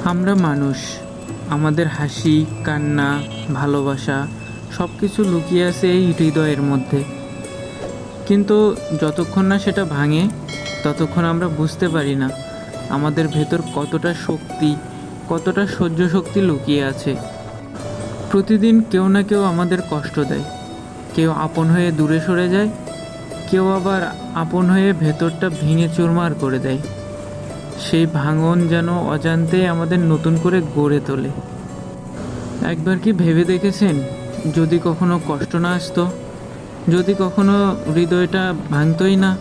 আমরা মানুষ, আমাদের হাসি, কান্না, ভালোবাসা সব কিছু লুকিয়ে আছে এই হৃদয়ের মধ্যে। কিন্তু যতক্ষণ না সেটা ভাঙে ততক্ষণ আমরা বুঝতে পারি না আমাদের ভেতর কতটা শক্তি, কতটা সহ্য শক্তি লুকিয়ে আছে। প্রতিদিন কেউ না কেউ আমাদের কষ্ট দেয়, কেউ আপন হয়ে দূরে সরে যায়, কেউ আবার আপন হয়ে ভেতরটা ভেঙে চুরমার করে দেয়। সেই ভাঙন যেন অজান্তে আমাদের নতুন করে গড়ে তোলে। একবার কি ভেবে দেখেছেন, যদি কখনো কষ্ট না আসতো, যদি কখনো হৃদয়টা ভাঙতই না,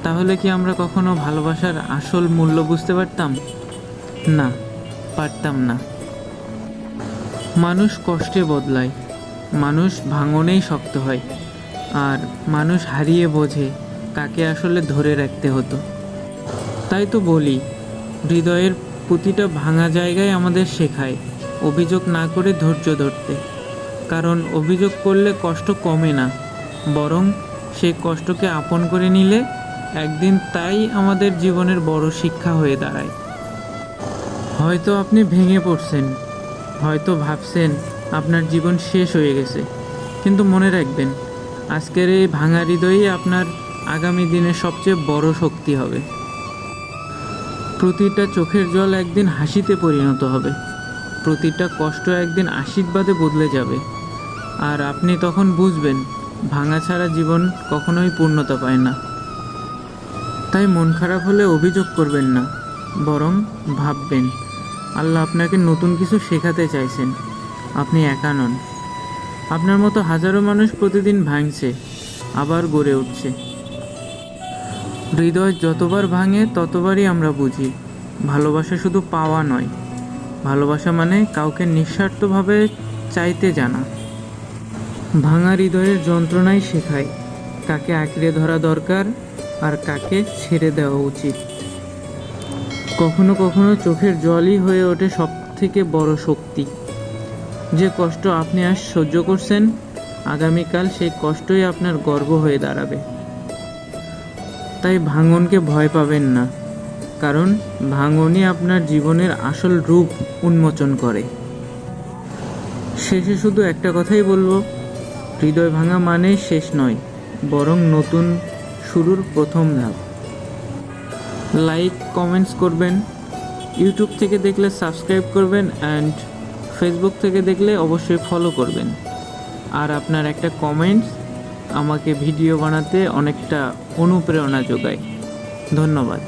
তাহলে কি আমরা কখনো ভালোবাসার আসল মূল্য বুঝতে পারতাম? না, পারতাম না। মানুষ কষ্টে বদলায়, মানুষ ভাঙনেই শক্ত হয়, আর মানুষ হারিয়ে বোঝে কাকে আসলে ধরে রাখতে হতো। তাই তো বলি, হৃদয়ের প্রতিটা ভাঙা জায়গায় আমাদের শেখায় অভিযোগ না করে ধৈর্য ধরতে। কারণ অভিযোগ করলে কষ্ট কমে না, বরং সেই কষ্টকে আপন করে নিলে একদিন তাই আমাদের জীবনের বড় শিক্ষা হয়ে দাঁড়ায়। হয়তো আপনি ভেঙে পড়ছেন, হয়তো ভাবছেন আপনার জীবন শেষ হয়ে গেছে, কিন্তু মনে রাখবেন, আজকের এই ভাঙা হৃদয়ই আপনার আগামী দিনের সবচেয়ে বড় শক্তি হবে। প্রতিটা চোখের জল একদিন হাসিতে পরিণত হবে, প্রতিটা কষ্ট একদিন আশীর্বাদে বদলে যাবে। আর আপনি তখন বুঝবেন, ভাঙা ছাড়া জীবন কখনোই পূর্ণতা পায় না। তাই মন খারাপ হলে অভিযোগ করবেন না, বরং ভাববেন আল্লাহ আপনাকে নতুন কিছু শেখাতে চাইছেন। আপনি একা নন, আপনার মতো হাজারো মানুষ প্রতিদিন ভাঙছে, আবার গড়ে উঠছে। হৃদয় যতবার ভাঙে ততবারই আমরা বুঝি ভালোবাসা শুধু পাওয়া নয়, ভালোবাসা মানে কাউকে নিঃস্বার্থভাবে চাইতে জানা। ভাঙা হৃদয়ের যন্ত্রণাই শেখায় কাকে আঁকড়ে ধরা দরকার আর কাকে ছেড়ে দেওয়া উচিত। কখনো কখনো চোখের জলই হয়ে ওঠে সব থেকে বড় শক্তি। যে কষ্ট আপনি আজ সহ্য করছেন, আগামীকাল সেই কষ্টই আপনার গর্ব হয়ে দাঁড়াবে। তাই ভাঙনকে ভয় পাবেন না, কারণ ভাঙনই আপনার জীবনের আসল রূপ উন্মোচন করে। শেষে শুধু একটা কথাই বলবো, হৃদয় ভাঙা মানেই শেষ নয়, বরং নতুন শুরুর প্রথম ধাপ। লাইক, কমেন্টস করবেন, ইউটিউব থেকে দেখলে সাবস্ক্রাইব করবেন, অ্যান্ড ফেসবুক থেকে দেখলে অবশ্যই ফলো করবেন। আর আপনার একটা কমেন্টস আমাকে ভিডিও বানাতে অনেকটা অনুপ্রেরণা যোগায়। ধন্যবাদ।